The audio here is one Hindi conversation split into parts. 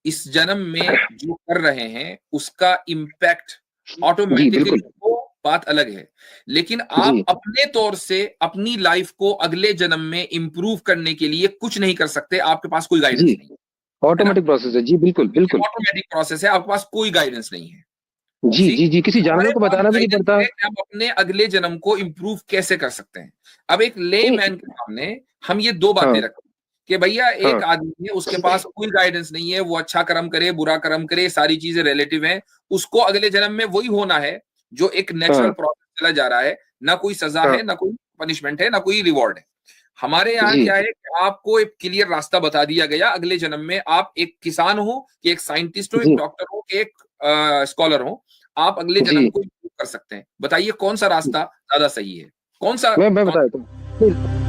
इस जन्म में जो कर रहे हैं उसका इम्पैक्ट जी ऑटोमेटिकली बिल्कुल वो बात अलग है, लेकिन आप जी अपने तौर से अपनी लाइफ को अगले जन्म में इंप्रूव करने के लिए कुछ नहीं कर सकते, आपके पास कोई गाइडेंस जी नहीं है ना, ऑटोमेटिक प्रोसेस है जी बिल्कुल बिल्कुल ऑटोमेटिक प्रोसेस है, आपके पास कोई गाइडेंस नहीं है। जी सी जी जी किसी जानवर हमारे को पास बताना भी नहीं गाइडेंस पड़ता। है कि हम अपने अगले जन्म को इंप्रूव कैसे कर सकते हैं। अब एक ले नहीं मैन के सामने हम ये दो हाँ बातें रखते हैं कि भैया हाँ एक आदमी है, उसके पास कोई गाइडेंस नहीं है, वो अच्छा कर्म करे बुरा कर्म करे, सारी चीजें रिलेटिव हैं, उसको अगले जन्म में वही होना है जो एक नेचुरल हाँ प्रोसेस चला जा रहा है, ना कोई सजा हाँ है, ना कोई पनिशमेंट है, ना कोई रिवॉर्ड है। हमारे यहाँ जी क्या है कि आपको एक क्लियर रास्ता बता दिया गया, अगले जन्म में आप एक किसान हो कि एक साइंटिस्ट हो, एक जी डॉक्टर हो कि एक स्कॉलर हो, आप अगले जन्म जी को improve कर सकते हैं। बताइए कौन सा रास्ता ज्यादा सही है, कौन सा मैं कौन बता देता हूँ। नहीं,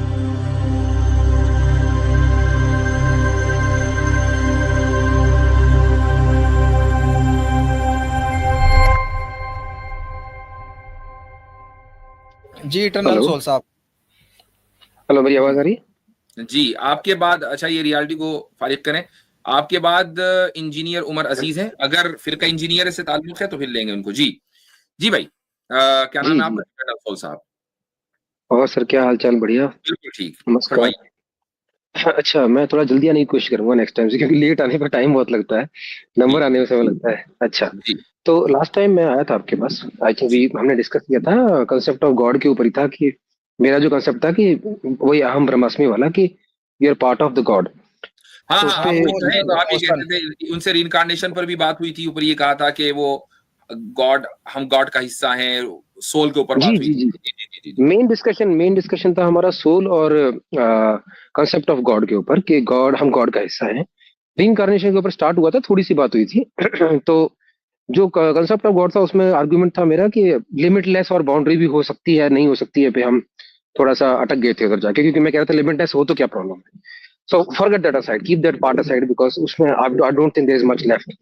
जी इटरनल हेलो सोल साहब। हेलो मेरी आवाज आ रही है? जी आपके बाद, अच्छा ये रियलिटी को फारिग करें, आपके बाद इंजीनियर उमर अजीज हैं, अगर फिरका इंजीनियर से ताल्लुक है तो फिर लेंगे उनको। जी जी भाई, क्या नाम जी है जी आपका? सोल साहब। और सर क्या हाल चाल? बढ़िया। बिल्कुल ठीक, नमस्कार। फरमाइए। अच्छा मैं थोड़ा जल्दी आने की कोशिश करूंगा नेक्स्ट टाइम से, क्योंकि लेट आने पर टाइम बहुत लगता है, जी नंबर आने में समय लगता है। अच्छा जी तो लास्ट टाइम मैं आया था आपके पास, आई थिंक जी। हमने डिस्कस किया था कंसेप्ट ऑफ गॉड के ऊपर ही था कि मेरा जो कंसेप्ट था कि वही अहम ब्रह्मास्मि वाला कि you are part of the God. हाँ तो हाँ, उस आप पे वही तो है, तो आप ये इमोशनल। कहते थे, उनसे रिइंकार्नेशन पर भी बात हुई थी, ऊपर ये कहा था कि वो गॉड, हम गॉड का हिस्सा हैं, सोल के ऊपर जी बात हुई जी थी। जी जी जी जी जी जी। मेन डिस्कशन था हमारा सोल और कंसेप्ट ऑफ गॉड के ऊपर कि गॉड, हम गॉड का हिस्सा हैं। रिइंकार्नेशन के ऊपर स्टार्ट हुआ था, थोड़ी सी बात हुई थी। तो जो कंसेप्ट ऑफ गॉड था उसमें आर्गुमेंट था मेरा कि लिमिटलेस और बाउंड्री भी हो सकती है नहीं हो सकती है, पे हम थोड़ा सा अटक गए थे उधर जाके, क्योंकि मैं कह रहा था लिमिटलेस हो तो क्या प्रॉब्लम है। So forget that aside, keep that part aside, because उसमें I don't think there is much left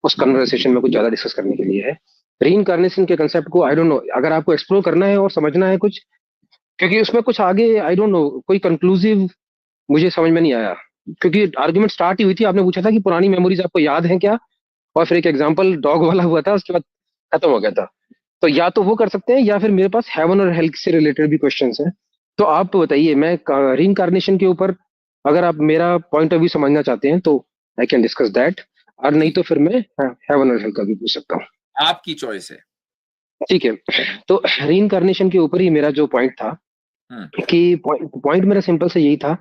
उस कन्वर्सेशन में कुछ ज्यादा डिस्कस करने के लिए है। रीइंकार्नेशन के कंसेप्ट को आई डोंट नो, अगर आपको एक्सप्लोर करना है और समझना है कुछ, क्योंकि उसमें कुछ आगे आई डोंट नो कोई कंक्लूसिव मुझे समझ में नहीं आया। क्योंकि आर्गुमेंट स्टार्ट ही हुई थी, आपने पूछा था कि पुरानी मेमोरीज आपको याद है क्या, और फिर एक एग्जांपल डॉग वाला हुआ था, उसके बाद खत्म हो गया था। तो या तो वो कर सकते हैं, या फिर मेरे पास हेवन और हेल्थ से रिलेटेड भी क्वेश्चंस हैं। तो आप बताइए, मैं रीइंकार्नेशन के ऊपर अगर आप मेरा पॉइंट ऑफ व्यू समझना चाहते हैं तो आई कैन डिस्कस दैट, और नहीं जी, तो फिर मैं हेवन और हेल्थ का भी पूछ सकता हूँ। आपकी चॉइस है। ठीक है। तो रीइंकार्नेशन के ऊपर ही मेरा जो पॉइंट था हम्म। कि पॉइंट मेरा सिंपल से यही था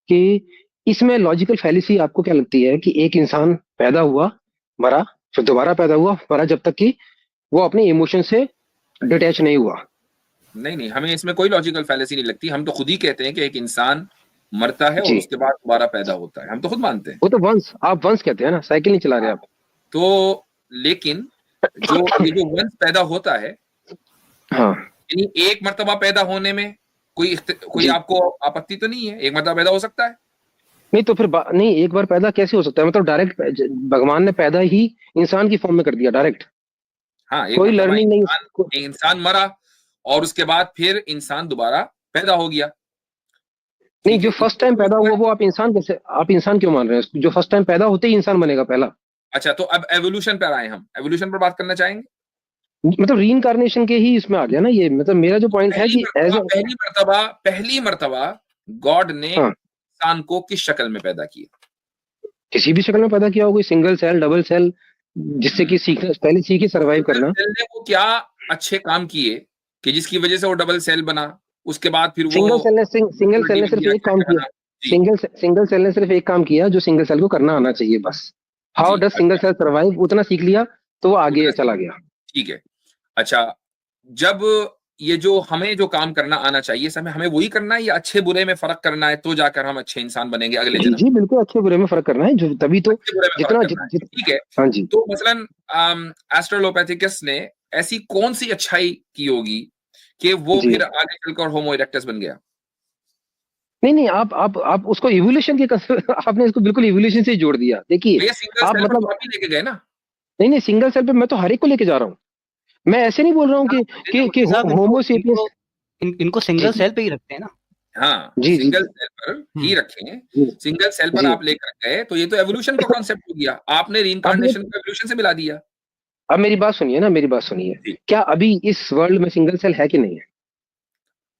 कि इसमें लॉजिकल फैलिसी आपको क्या लगती है कि एक इंसान पैदा हुआ, मरा, फिर दोबारा पैदा हुआ, मरा, जब तक कि वो अपने इमोशन से डिटैच नहीं हुआ। नहीं नहीं, हमें इसमें कोई लॉजिकल फैलेसी नहीं लगती, हम तो खुद ही कहते हैं कि एक इंसान मरता है और जी उसके बाद दोबारा पैदा होता है, हम तो खुद मानते हैं। वो तो वंस, आप वंस कहते हैं ना, साइकिल नहीं चला रहे हाँ, आप। तो लेकिन जो ये जो वंश पैदा होता है, हाँ यानी एक मर्तबा पैदा होने में कोई जी। आपको आपत्ति तो नहीं है, एक मर्तबा पैदा हो सकता है। नहीं तो फिर नहीं, एक बार पैदा कैसे हो सकता है, मतलब डायरेक्ट भगवान ने पैदा ही इंसान की फॉर्म में कर दिया डायरेक्ट, हाँ, एक कोई मर्तबा लर्निंग नहीं इंसान, उसको। एक इंसान मरा और उसके बाद फिर इंसान दोबारा पैदा हो गया। नहीं, ठीक जो है, फर्स्ट इसमें टाइम कोई पैदा मसला हुआ है। वो आप इंसान कैसे, आप इंसान क्यों मान रहे हैं? जो फर्स्ट टाइम पैदा होते ही इंसान बनेगा पहला? अच्छा, तो अब एवोल्यूशन पर आए, हम एवोल्यूशन पर बात करना चाहेंगे। मतलब रीइंकार्नेशन के ही इसमें आ गया ना ये, मतलब मेरा जो पॉइंट है कि एज पहली मर्तबा गॉड ने हाँ इंसान को किस शक्ल में पैदा किया? किसी भी शक्ल में पैदा किया हो, कोई सिंगल सेल, डबल सेल, जिससे कि सीखना, पहले सीखे सरवाइव सिंगल करना। सेल ने वो क्या अच्छे काम किए कि जिसकी वजह से वो डबल सेल बना, उसके बाद फिर वो सिंगल सेल ने सिर्फ डिविजन एक काम क्या किया। बना? जी सिंगल सेल ने सिर्फ एक काम किया जो सिंगल सेल को करना आना चाहिए, बस। हाउ जी। डज सिंगल अच्छा, सेल सर्वाइव, उतना सीख लिया तो वो आगे उतना चला गया। ठीक है। अच्छा, जब ये जो हमें जो काम करना आना चाहिए, समय हमें वही करना है या अच्छे बुरे में फर्क करना है, तो जाकर हम अच्छे इंसान बनेंगे अगले जी जन्म जी में? बिल्कुल, अच्छे बुरे में फर्क करना है, जो तभी तो अच्छे बुरे में फर्क जितना करना है, ठीक है। हाँ जी। तो मसलन एस्ट्रोलोपैथिकस ने ऐसी कौन सी अच्छाई की होगी कि वो जी फिर आगे चलकर होमो इरेक्टस बन गया? नहीं नहीं, आप उसको इवोल्यूशन के आपने इसको बिल्कुल इवोल्यूशन से ही जोड़ दिया, देखिए। भैया सिंगल आप सेल पर मतलब तो आप ही लेके गए ना। नहीं नहीं, सिंगल सेल पे मैं तो हर एक को लेके जा रहा हूँ। मैं ऐसे नहीं बोल रहा हूँ हाँ, जैसे कि मुफ्ती साहब होमो सेपियंस। इनको जी सिंगल जी सेल पे ही रखते हैं ना। हाँ, जी जी सिंगल सेल पर ही रखें, जी सिंगल सेल पर जी। आप लेकर गए तो ये तो एवोल्यूशन का कॉन्सेप्ट हो गया, आपने अब ये रीइंकार्नेशन को एवोल्यूशन से मिला दिया। अब मेरी बात सुनिए ना, मेरी बात सुनिए। जी। क्या अभी इस वर्ल्ड में सिंगल सेल है कि नहीं है?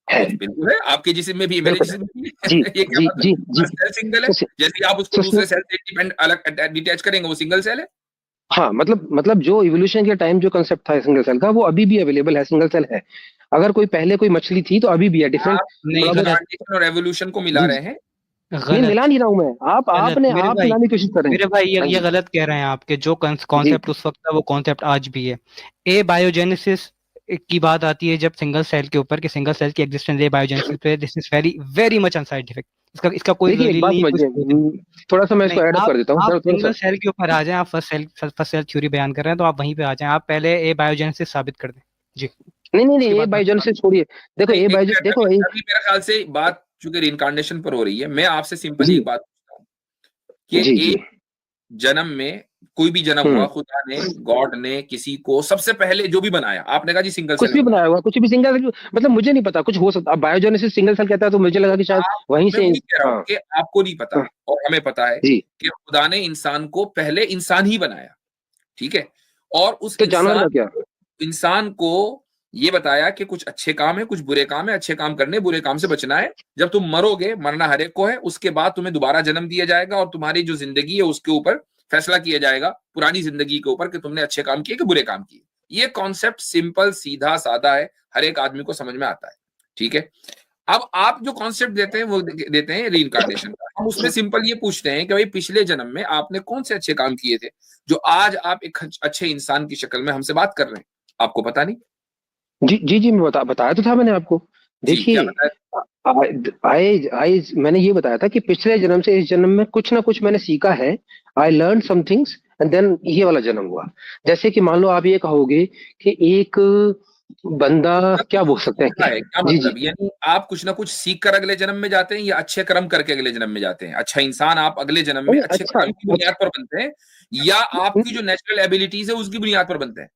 है, बिल्कुल है, आपके जिस्म में भी है, मेरे बिल्कुल है। जिस्म में भी है। जी ये क्या जी बात जी हुई? जी। हर सेल सिंगल है, तो जैसे ही आप उसको तो दूसरे सेल से डिपेंड अलग डिटैच करेंगे वो सिंगल सेल है। हाँ, मतलब जो इवोल्यूशन के टाइम जो कंसेप्ट था सिंगल सेल का, वो अभी भी अवेलेबल है, सिंगल सेल है। अगर कोई पहले कोई मछली थी तो अभी भी है, डिफरेंट आप नहीं, थोड़ा बहुत। गलत, रीइंकार्नेशन और एवोल्यूशन को मिला जी रहे जी। हैं। नहीं, गलत, मिला नहीं रहा हूं मैं, आप गलत आपने मेरे आप भाई। मिलाने की कोशिश कर रहे हैं। मेरे भाई, हाँ ये जी गलत कह रहे हैं आपके। जो जी कॉन्सेप्ट उस वक्त था वो कॉन्सेप्ट आज भी है। ए बायोजेनेसिस की बात आती है जब सिंगल सेल के ऊपर, कि सिंगल सेल की एग्जिस्टेंस ए बायोजेनेसिस पे, this is very very much unscientific. इसका इसका कोई देखिए, एक दलील बात नहीं है, कोई समझिए, सबूत नहीं। थोड़ा सा मैं इसको नहीं, ऐड अप आप कर देता हूँ, आप थोड़ा सिंगल सा। सेल के ऊपर आ जाएं, आप फर्स्ट सेल थ्योरी बयान कर रहे हैं तो आप वहीं पे आ जाएं। आप पहले ए बायोजेनेसिस साबित कर दें जी, नहीं नहीं नहीं, उसके ये बाद मैं बायोजेन से छोड़िए। देखो नहीं, ये एक बायोजेन, मिनट, देखो अभी ये। अभी मेरे ख्याल से बात चूंकि रीइंकार्नेशन पर हो रही है, मैं आपसे सिंपली जी एक बात पूछता हूँ कि जी जी। एक जन्म में कोई भी जन्म हुआ, हम्म। खुदा ने, गॉड ने किसी को सबसे पहले जो भी बनाया, आपने कहा जी सिंगल सेल कुछ में भी बनाया। बनाया हुआ, कुछ भी सिंगल, मतलब मुझे नहीं पता, कुछ हो सकता। अब बायोजेनेसिस सिंगल सेल कहता है तो मुझे लगा कि शायद आप वहीं मैं से। वही कह रहा हूँ हाँ कि आपको नहीं पता हाँ। और हमें पता है जी। कि खुदा ने इंसान को पहले इंसान ही बनाया, ठीक है, और उस तो जानवर का क्या? इंसान को ये बताया कि कुछ अच्छे काम है, कुछ बुरे काम है, अच्छे काम करने, बुरे काम से बचना है। जब तुम मरोगे, मरना हर एक को है, उसके बाद तुम्हें दोबारा जन्म दिया जाएगा और तुम्हारी जो जिंदगी है उसके ऊपर फैसला किया जाएगा, पुरानी जिंदगी के ऊपर, कि तुमने अच्छे काम किए कि बुरे काम किए। ये कॉन्सेप्ट सिंपल, सीधा साधा है, हर एक आदमी को समझ में आता है, ठीक है। अब आप जो कॉन्सेप्ट देते हैं वो देते हैं रीइंकार्नेशन का। हम उसमें सिंपल ये पूछते हैं कि भाई पिछले जन्म में आपने कौन से अच्छे काम किए थे जो आज आप एक अच्छे इंसान की शक्ल में हमसे बात कर रहे हैं। आपको पता नहीं। जी जी जी, मैं बताया तो था मैंने आपको। जी, क्या देखिए, बताया? आई आई मैंने ये बताया था कि पिछले जन्म से इस जन्म में कुछ ना कुछ मैंने सीखा है। I learn some things and then ये वाला जन्म हुआ। जैसे कि मान लो आप ये कहोगे कि एक बंदा, कुछ ना क्या कुछ बोल सकते सीखा हैं। है, क्या जी जी। मतलब? यानी आप कुछ ना कुछ सीख कर अगले जन्म में जाते हैं या अच्छे कर्म करके अगले जन्म में जाते हैं? अच्छा इंसान आप अगले जन्म में नहीं, अच्छे अच्छा कर्म की अच्छा। बुनियाद पर बनते हैं या आपकी जो नेचुरल एबिलिटीज है उसकी बुनियाद पर बनते हैं?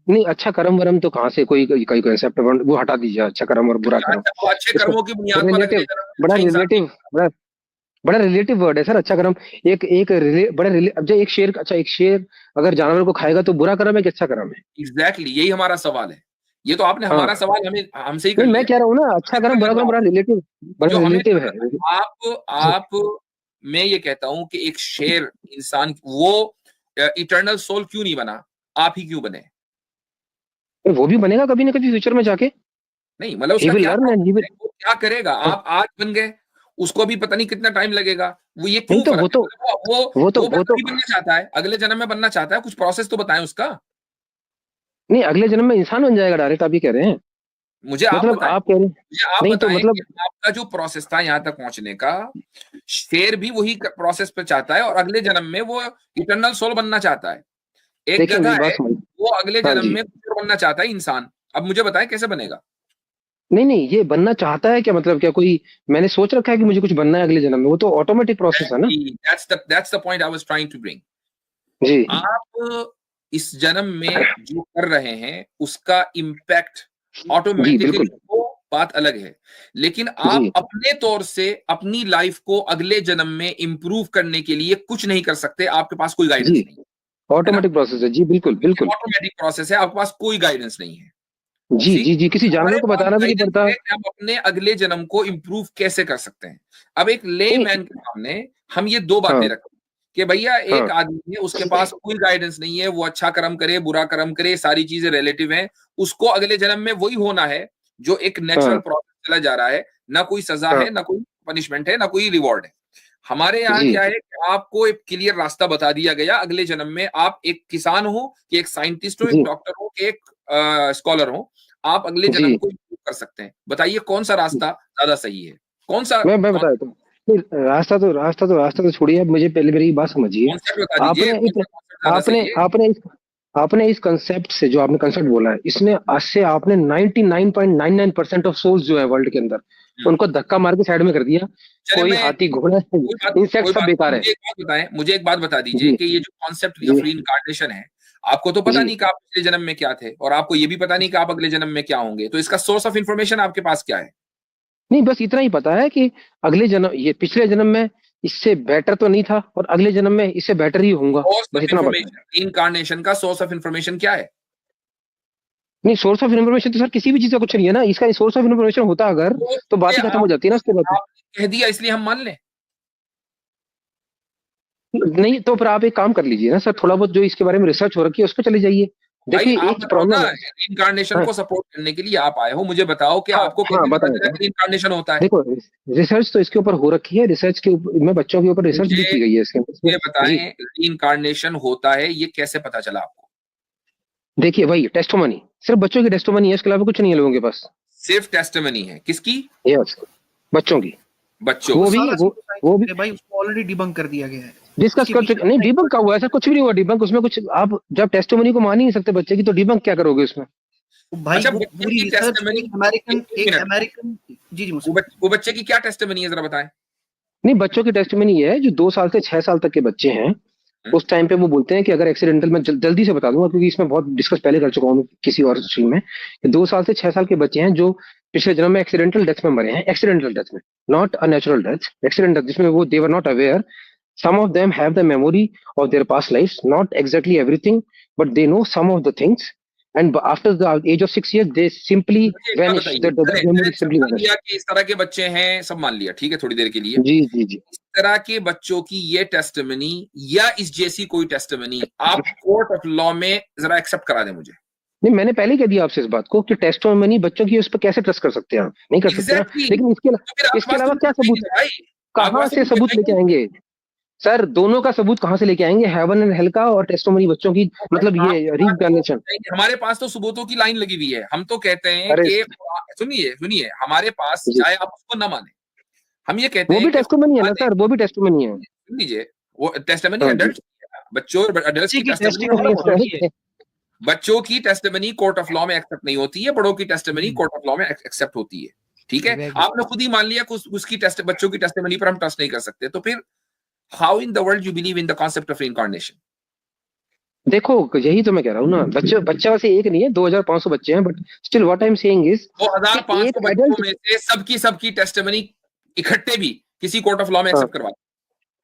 नहीं, अच्छा कर्म वरम तो कहाँ से, कोई कोई कंसेप्ट, वो हटा दीजिए, अच्छा कर्म और बुरा कर्म। अच्छा, वो अच्छे इसको कर्मों की बुनियाद पर अगले रिलेटिव, जन्म में बड़ा अच्छा इंसान नहीं। रिलेटिव, बड़ा बड़ा रिलेटिव वर्ड है सर, अच्छा कर्म। एक एक अब जो एक शेर, अच्छा एक शेर अगर जानवर को खाएगा तो बुरा कर्म है कि अच्छा कर्म है? एग्जैक्टली यही हमारा सवाल है। ये तो आपने हमारा हाँ। सवाल हमें हमसे ही कर नहीं, मैं लिया। कह रहा हूँ ना, अच्छा मैं कर्म समझ बुरा रहा कर्म, हूँ, बड़ा जो हमें रिलेटिव है। जानना है, आप मैं ये कहता हूं कि एक शेर इंसान वो इटर्नल सोल क्यों नहीं बना, आप ही क्यों बने? वो भी बनेगा कभी ना कभी फ्यूचर में जाके। नहीं मतलब ही उसका विल क्या learn and he process will. है, वो क्या करेगा? आप आज बन गए, उसको भी पता नहीं कितना टाइम लगेगा। वो ये नहीं क्यों तो फर्क वो है? तो मतलब वो वो तो अभी बनना चाहता है, अगले जन्म में बनना चाहता है, कुछ प्रोसेस तो बताएं उसका। नहीं, अगले जन्म में इंसान बन जाएगा डायरेक्ट, आप ये कह रहे हैं? मुझे आप मतलब बताएं, आप कह रहे हैं। मुझे आप नहीं तो बताएं कि मतलब, आपका जो प्रोसेस था यहाँ तक पहुंचने का, शेर भी वही प्रोसेस पे चाहता है और अगले जन्म में वो इटर्नल सोल बनना चाहता है। एक देखिए गधा मेरी बात है, समझ। वो अगले हाँ जन्म जी। में कुकुर बनना चाहता है इंसान। अब मुझे बताएं कैसे बनेगा? नहीं नहीं, ये बनना चाहता है क्या मतलब, क्या कोई मैंने सोच रखा है कि मुझे कुछ बनना है अगले जन्म में? वो तो ऑटोमेटिक प्रोसेस है ना। That's the point I was trying to bring. जी आप इस जन्म में जो कर रहे हैं उसका इम्पैक्ट जी ऑटोमेटिकली, बिल्कुल। वो बात अलग है। लेकिन आप जी अपने तौर से अपनी लाइफ को अगले जन्म में इंप्रूव करने के लिए कुछ नहीं कर सकते, आपके पास कोई जी, गाइडेंस नहीं है ना। ऑटोमेटिक प्रोसेस है जी, बिल्कुल ये बिल्कुल। ऑटोमेटिक प्रोसेस है, आपके पास कोई गाइडेंस नहीं है। जी सी जी जी, किसी जानवर हमारे को पास बताना भी नहीं गाइडेंस पड़ता। है कि हम अपने अगले जन्म को इंप्रूव कैसे कर सकते हैं। अब एक ले नहीं। मैन के सामने हम ये दो बातें हाँ रखें कि भैया हाँ एक आदमी है, उसके पास कोई गाइडेंस नहीं है, वो अच्छा कर्म करे बुरा कर्म करे, सारी चीजें रिलेटिव हैं, उसको अगले जन्म में वही होना है जो एक नेचुरल हाँ प्रोसेस चला जा रहा है। ना कोई सजा हाँ। है, ना कोई पनिशमेंट है, ना कोई रिवॉर्ड है। हमारे यहाँ जी क्या है कि आपको एक क्लियर रास्ता बता दिया गया, अगले जन्म में आप एक किसान हो कि एक साइंटिस्ट हो, एक जी डॉक्टर हो कि एक स्कॉलर हो, आप अगले जन्म जी। को improve कर सकते हैं। बताइए कौन सा रास्ता ज्यादा सही है? कौन सा मैं बता देता हूँ। नहीं, रास्ता तो छोड़िए, अब मुझे पहले मेरी बात समझिए। कॉन्सेप्ट बता दीजिए, आपने कौन इस सा कॉन्सेप्ट ज्यादा आपने सही है? आपने इस आपने इस कंसेप्ट से, जो आपने कंसेप्ट बोला है, इसने आज से आपने 99.99% ऑफ सोल्स जो है वर्ल्ड के अंदर, हम्म, उनको धक्का मार के साइड में कर दिया। चले कोई मैं हाथी घोड़ा इंसेक्ट कोई सब बात नहीं, बेकार है। मुझे एक बात बता दीजिए जी कि ये जो कॉन्सेप्ट जी ऑफ रीइंकार्नेशन है, आपको तो पता जी। नहीं कि आप पिछले जन्म में क्या थे और आपको ये भी पता नहीं कि आप अगले जन्म में क्या होंगे, तो इसका सोर्स ऑफ इंफॉर्मेशन आपके पास क्या है? नहीं, बस इतना ही पता है कि अगले जन्म, ये पिछले जन्म में इससे बेटर तो नहीं था और अगले जन्म में इससे बेटर ही होऊंगा, सोर्स बस ऑफ इतना पता है। इंफॉर्मेशन, इनकार्नेशन का सोर्स ऑफ इंफॉर्मेशन क्या है? नहीं, सोर्स ऑफ इन्फॉर्मेशन तो सर किसी भी चीज का कुछ नहीं है ना, इसका सोर्स ऑफ इन्फॉर्मेशन होता अगर तो तो बात ये ही खत्म हो जाती है ना उसके बाद। आपने कह दिया इसलिए हम मान लें? नहीं तो फिर आप एक काम कर लीजिए ना सर, थोड़ा बहुत जो इसके बारे में रिसर्च हो रखी है उस पर चले जाइए। भाई देखिए आप एक बताओ ना, प्रॉब्लम है। इनकार्नेशन हाँ को सपोर्ट करने के लिए आप आए हो, मुझे बताओ कि हाँ आपको हाँ, कैसे पता चला बताएं। कि इनकार्नेशन होता है? देखो, रिसर्च तो इसके ऊपर हो रखी है, रिसर्च के में बच्चों के ऊपर रिसर्च भी मुझे की गई है इसके ये जी। बताएं, इनकार्नेशन होता है ये कैसे पता चला आपको? देखिए भाई, टेस्टोमनी, सिर्फ बच्चों की टेस्टोमनी है, इसके अलावा कुछ नहीं है लोगों के पास। सिर्फ टेस्टिमनी है किसकी? यस, बच्चों की। बच्चों वो की। भी सारा वो वो भी अरे भाई उसको ऑलरेडी डिबंक कर दिया गया है। डिस्कस उसके कर पीछे चुके, नहीं डिबंक का हुआ, ऐसा कुछ भी नहीं हुआ डिबंक उसमें कुछ। आप जब टेस्टोमनी को मान ही नहीं सकते बच्चे की, तो डिबंक क्या करोगे उसमें? भाई अच्छा, वो बच्चे पूरी की रिसर्च टेस्टिमनी, एक अमेरिकन एक मिनट, जी जी मुझसे वो बच्चे की क्या टेस्टिमनी है, जरा बताएं। नहीं, बच्चों की टेस्टोमनी ये है जो 2 साल से 6 साल तक के बच्चे हैं, हम्म? उस टाइम पे वो बोलते हैं कि अगर एक्सीडेंटल, मैं जल्दी से बता दूंगा क्योंकि इसमें बहुत डिस्कस पहले कर चुका हूँ किसी और स्ट्रीम में, कि 2 साल से 6 साल के बच्चे हैं जो पिछले जन्म में एक्सीडेंटल डेथ में मरे हैं, एक्सीडेंटल डेथ में, not a natural death, accidental, जिसमें वो they were not aware. Some of them have the memory of their past lives, not exactly everything, but they know some of the things. And after the age of 6 years, they simply मुझे एक बात vanish. बताइए, That चले चले, memory सब simply मान vanish. लिया कि इस तरह के बच्चे हैं, सब मान लिया, ठीक है, थोड़ी देर के लिए जी जी जी। इस तरह के बच्चों की ये टेस्टिमनी या इस जैसी कोई टेस्टिमनी आप कोर्ट ऑफ लॉ में जरा एक्सेप्ट करा दें मुझे। नहीं, मैंने पहले कह दिया आपसे इस बात को कि टेस्टोमनी बच्चों की, उस पर कैसे ट्रस्ट कर सकते हैं आप? नहीं कर सकते ना। एग्जैक्टली, लेकिन तो फिर आपके इसके पास तो अलावा क्या बिल्कुल सबूत नहीं है? है भाई, आपके कहाँ पास तो से बिल्कुल सबूत है लेके नहीं। आएंगे? सर दोनों का सबूत कहाँ से लेके आएंगे? हेवन एंड हेल का और टेस्टोमनी बच्चों की, तो मतलब भाई आपके ये पास तो रीइंकार्नेशन। हमारे पास तो सबूतों की लाइन लगी हुई है, हम तो कहते हैं अरे कि सुनिए सुनिए, हमारे पास, जी, चाहे आप उसको ना माने, हम ये कहते वो हैं भी कि टेस्टोमनी है ना खुदा सर, वो भी टेस्टोमनी है। ने, सुन लीजिए, वो टेस्टिमनी हाँ जी। अडल्ट, बच्चों और अडल्ट बच्चे की की टेस्टिमनी टेस्टिमनी अलग होती है। होती है। बच्चों की टेस्टिमनी कोर्ट ऑफ लॉ में एक्सेप्ट नहीं होती है, बड़ों की testimony hmm, court of law में एक्सेप्ट होती है। ठीक है, एग्जैक्टली। आपने खुद ही मान लिया कि उसकी टेस्ट, बच्चों की टेस्टिमनी पर हम ट्रस्ट नहीं कर सकते, तो फिर how in the world you believe in the concept of incarnation? देखो, यही तो मैं कह रहा हूँ ना, बच्चे, बच्चा वैसे एक नहीं है, 2500 बच्चे हैं, but still what I am saying is कि 2500 एक बच्चों एडल्ट। में से सबकी टेस्टिमनी इकट्ठे भी किसी कोर्ट ऑफ लॉ में हाँ, एक्सेप्ट करवा,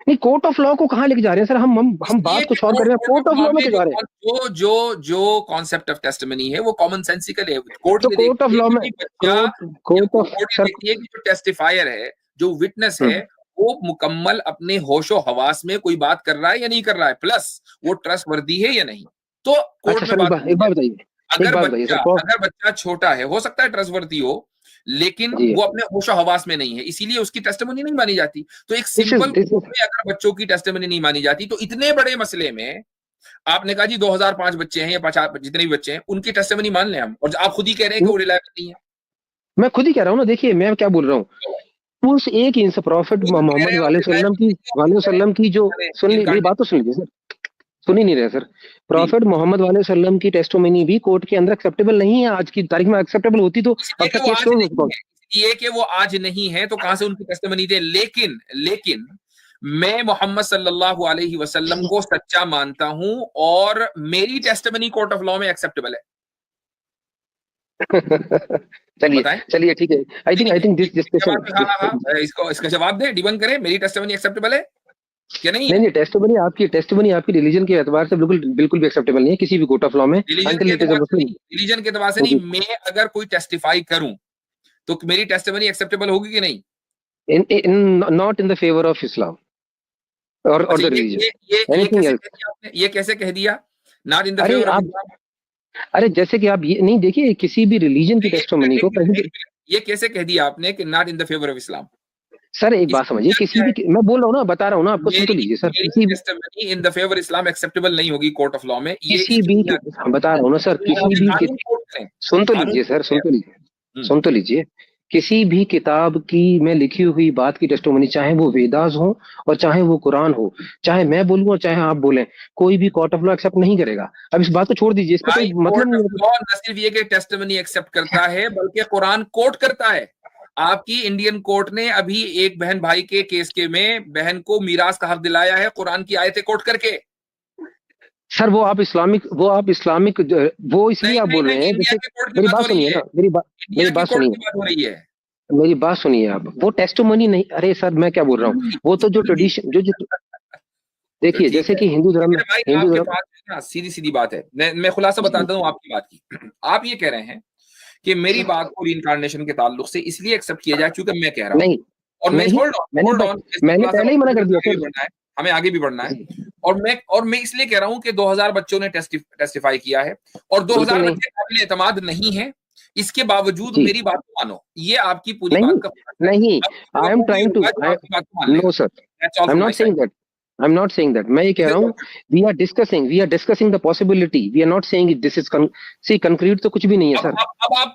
नहीं कोर्ट ऑफ लॉ को कहाँ लेके जा रहे हैं सर? हम इसलिए बात कि कुछ और कर रहे हैं, court court of of law law में में क्यों जा रहे हैं? जो कॉन्सेप्ट ऑफ टेस्टिमनी है वो कॉमन सेंसिकल है। कोर्ट तो ये कोर्ट ऑफ देखती है लॉ कि में, भाई बच्चा, कोर्ट ऑफ कोर्ट ये सर। देखती है कि जो टेस्टिफायर है, जो विटनेस है, वो मुकम्मल अपने होशो हवास में कोई बात कर रहा है या नहीं कर रहा है, प्लस वो ट्रस्टवर्दी है या नहीं, तो अच्छा कोर्ट में सर, बात एक होती बात है। बताइए, एक अगर बात बताइए बच्चा, सर। अगर बच्चा छोटा है, हो सकता है ट्रस्टवर्दी हो, लेकिन जी, वो अपने होशो हवास में नहीं है, इसीलिए उसकी टेस्टिमनी नहीं मानी जाती। तो एक this is simple this court is में अगर बच्चों की टेस्टिमनी नहीं मानी जाती, तो इतने बड़े मसले में आपने कहा जी 2005 बच्चे हैं या 50 जितने भी बच्चे हैं उनकी टेस्टिमनी मान लें हम, और आप खुद ही कह रहे हैं कि वो रिलायबल नहीं है। मैं खुद ही कह रहा हूँ ना, देखिए मैं क्या बोल रहा हूँ, उस एक इंच प्रॉफिट खुद कह रहे मोहम्मद हैं वो वसल्लम की, रिलायबल नहीं वसल्लम की जो, है, सुन ली मेरी इनकार्नेशन बात तो सुन लीजिए सर, सुन ही नहीं रहे सर। जी। प्रॉफिट मोहम्मद वसल्लम की टेस्टोमनी भी कोर्ट के अंदर एक्सेप्टेबल नहीं है, आज की तारीख में एक्सेप्टेबल होती तो इसलिए अब कि तक वो केस आज क्लोज हो नहीं चुका। है, इसलिए कि वो आज नहीं है, तो कहां से उनकी टेस्टिमनी दे? लेकिन लेकिन मैं मोहम्मद सल्लल्लाहु अलैहि वसल्लम को सच्चा मानता हूं और मेरी टेस्टिमनी कोर्ट ऑफ लॉ में एक्सेप्टेबल है। चलिए बताएं। चलिए, ठीक है। नहीं, आई थिंक दिस जवाब डिस्कशन, हाँ हाँ हाँ, इसको इसका जवाब दें, डिबंक करें, मेरी टेस्टिमनी एक्सेप्टेबल है क्या नहीं नहीं है? नहीं, टेस्टोमनी आपकी रिलीजन के एतबार से बिल्कुल बिल्कुल भी एक्सेप्टेबल नहीं है किसी भी कोर्ट ऑफ लॉ में, रिलीजन के अंटिल इट इज अ एतबार से मुस्लिम। नहीं, रिलीजन के एतबार से नहीं, जी, मैं अगर कोई टेस्टिफाई करूं तो मेरी टेस्टिमनी एक्सेप्टेबल होगी कि नहीं? In not in the favour of Islam और अच्छा, द रिलीजन, ये एनीथिंग कैसे एल्स। कह दिया आपने, ये कैसे कह दिया नॉट इन द अरे फेवर ऑफ आप, इस्लाम? अरे जैसे कि आप ये नहीं देखिए, किसी भी रिलीजन की एक टेस्टोमनी मिनट, को कहीं भी। ये कैसे कह दिया आपने कि not in the favour of Islam? Sir एक बात इसकी समझिए, वजह किसी क्या है? भी, मैं बोल रहा हूँ ना, बता रहा हूँ ना आपको, सुन तो मेरी लीजिए सर, मेरी किसी भी, testimony in the favour Islam acceptable नहीं होगी कोर्ट ऑफ लॉ में, ये किसी इसकी भी, बुनियाद हाँ, बता रहा हूँ ना सर, किसी भी कानून कोर्ट करें, सुन तो कानून लीजिए सर, कोर्ट करें। सुन तो लीजिए, किसी भी किताब की में लिखी हुई बात की टेस्टोमनी, चाहे वो वेदास हो और चाहे वो कुरान हो, चाहे मैं बोलूं और चाहे आप बोलें, कोई भी कोर्ट ऑफ लॉ एक्सेप्ट नहीं करेगा। अब इस बात को छोड़ दीजिए, इस पे भाई कोई मतलब कोर्ट नहीं ऑफ है। लॉ न सिर्फ ये कि टेस्टिमनी एक्सेप्ट करता है, बल्कि कुरान कोर्ट करता है। आपकी इंडियन कोर्ट ने अभी एक बहन भाई के केस के में बहन को मीरास का हक दिलाया है कुरान की आयतें कोर्ट करके। सर वो आप इस्लामिक वो इसलिए नहीं आप नहीं बोल रहे नहीं, हैं इंडिया जैसे, की कोर्ट की मेरी बात बात हो रही सुनिए है, ना, मेरी इंडिया की बात कोर्ट सुनिए। की बात हो रही है। मेरी बात सुनिए आप, वो टेस्टिमोनी नहीं, अरे सर मैं क्या बोल रहा हूँ, वो तो जो ट्रेडिशन जो देखिए ठीक जैसे है कि हिंदू धर्म में, मेरे भाई, हिंदू आपके धर्म, पास ना सीधी सीधी बात है, मैं खुलासा बताता हूँ आपकी बात की। आप ये कह रहे हैं कि मेरी बात को रीइंकार्नेशन के ताल्लुक से इसलिए एक्सेप्ट किया जाए क्योंकि मैं कह रहा हूँ, नहीं और मैं नहीं, होल्ड ऑन मैंने खुलासा पहले ही मना कर दिया आगे सर। बढ़ना है, हमें आगे भी बढ़ना है। और मैं इसलिए कह रहा हूं कि 2000 बच्चों ने टेस्टिफाई किया है और बिल्कुल 2000 नहीं बच्चे काबिल एतमाद नहीं है, इसके बावजूद जी, मेरी बात को मानो, ये आपकी पूरी नहीं बात का फर्क है। नहीं, अब आई एम वो भी ट्राइंग टू, होगा जो आपकी बात को मान नो लेगा। Sir, that's all I am from not my side. Saying that, I am not saying that, मैं ये कह रहा हूँ we are discussing the possibility, we are not saying this is see concrete तो कुछ भी नहीं है सर।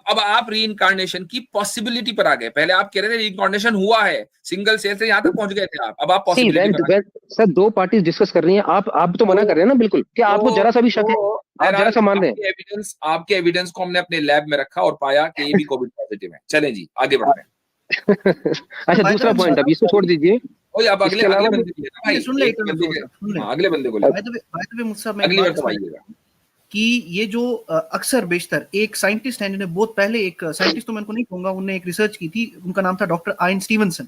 अब आप रीइंकार्नेशन की पॉसिबिलिटी पर आ गए, पहले आप कह रहे थे रीइंकार्नेशन हुआ है, सिंगल सेल से यहां तक पहुंच गए थे आप, अब आप सी पॉसिबिलिटी पर आ व्हेन सर दो पार्टीज डिस्कस कर रही हैं, आप तो मना कर रहे हैं ना बिल्कुल, क्या आपको जरा सा भी शक है? आप जरा सा मान रहे हैं? आपके एविडेंस को हमने अपने लैब में रखा और पाया कि ये भी कोविड पॉजिटिव है। चलें जी आगे बढ़ते हैं। अच्छा दूसरा पॉइंट, अब इसको छोड़ दीजिए, ओए आप इसके अगले अलावा बंदे को लेना भाई, सुन ले एक बंदे के, सुन ले। हाँ अगले बंदे को ले, बाय द वे मुझसे मैं एक अगली बार बात तो आइएगा। कि ये जो अक्सर बेशतर एक साइंटिस्ट है जिन्होंने बहुत पहले, एक साइंटिस्ट तो मैं उनको नहीं कहूंगा, उन्होंने एक रिसर्च की थी, उनका नाम था डॉक्टर आयन स्टीवनसन।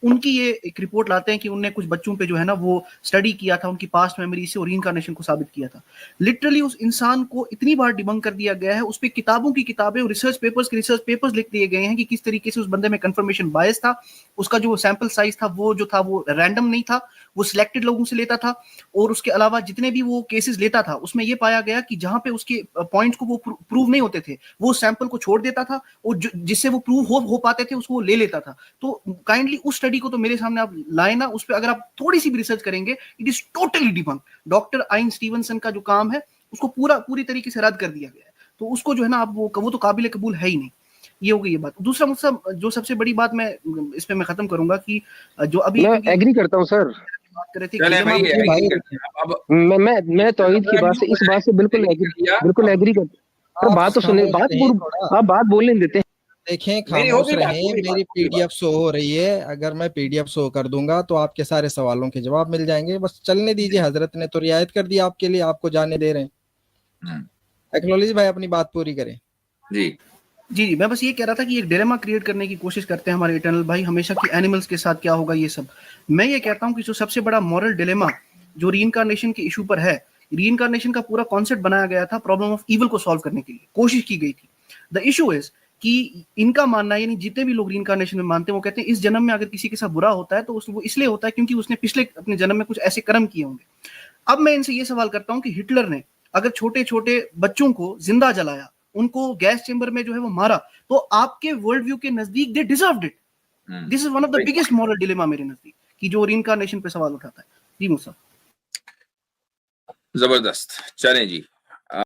उनकी ये एक रिपोर्ट लाते हैं कि उनने कुछ बच्चों पे जो है ना वो स्टडी किया था, उनकी पास्ट मेमोरी से और रीइंकार्नेशन को साबित किया था। लिटरली उस इंसान को इतनी बार डिबंक कर दिया गया है, उस पे किताबों की किताबें और रिसर्च पेपर्स लिख दिए गए हैं कि किस तरीके से उस बंदे में कंफर्मेशन बायस था, उसका जो सैंपल साइज था वो रैंडम नहीं था, वो सिलेक्टेड लोगों से लेता था, और उसके अलावा जितने भी वो केसेस लेता था उसमें ये पाया गया कि जहां पे उसके पॉइंट्स को वो प्रूव नहीं होते थे वो सैंपल को छोड़ देता था, और जिससे वो प्रूव हो पाते थे उसको वो ले लेता था। तो काइंडली उस स्टडी को तो मेरे सामने आप लाए ना, उस पर अगर आप थोड़ी सी भी रिसर्च करेंगे it is totally debunk. Doctor आइन स्टीवनसन का जो काम है उसको पूरी तरीके से रद्द कर दिया गया है, तो उसको जो है ना आप वो तो काबिल कबूल है ही नहीं। ये हो गई ये बात। दूसरा मुझसे जो सबसे बड़ी बात मैं इस पे मैं खत्म करूंगा कि जो अभी मैं एग्री करता हूँ सर, बात कर रहे थे चलें भाई, भाई मैं तौहीद की बात से, इस बात से बिल्कुल एग्री करता हूँ। आप बात तो सुने, खामोश रहिए थोड़ा। आप बात बोलने देते हैं। देखें, नहीं, हो खामोश गई बात, रहें, हो गई मेरी बात, हो गई पीडीएफ शो हो रही है, अगर मैं पीडीएफ शो कर दूंगा तो आपके सारे सवालों के जवाब मिल जाएंगे, बस चलने दीजिए, हजरत ने तो रियायत कर दी आपके लिए, आपको जाने दे रहे हैं। एक्नॉलेज भाई अपनी बात पूरी करें। जी जी मैं बस ये कह रहा था कि एक डिलेमा क्रिएट करने की कोशिश करते हैं हमारे इटर्नल भाई हमेशा, कि एनिमल्स के साथ क्या होगा ये सब। मैं ये कहता हूँ कि जो सबसे बड़ा मॉरल डिलेमा जो रीइंकार्नेशन के इशू पर है, रीइंकार्नेशन का पूरा कॉन्सेप्ट बनाया गया था प्रॉब्लम ऑफ इविल को सॉल्व करने के लिए, कोशिश की गई थी। द इशू इज कि इनका मानना, यानी जितने भी लोग रीइंकार्नेशन में मानते हैं वो कहते हैं इस जन्म में अगर किसी के साथ बुरा होता है तो वो इसलिए होता है क्योंकि उसने पिछले अपने जन्म में कुछ ऐसे कर्म किए होंगे। अब मैं इनसे ये सवाल करता हूं कि हिटलर ने अगर छोटे छोटे बच्चों को जिंदा जलाया, उनको गैस चेंबर में जो है वो मारा, तो आपके वर्ल्ड व्यू के नजदीक they deserved it. This is one of the biggest moral dilemma मेरे नजदीक, कि जो रीइंकार्नेशन पे सवाल उठाता है। जी मुसा, जबरदस्त, चलें जी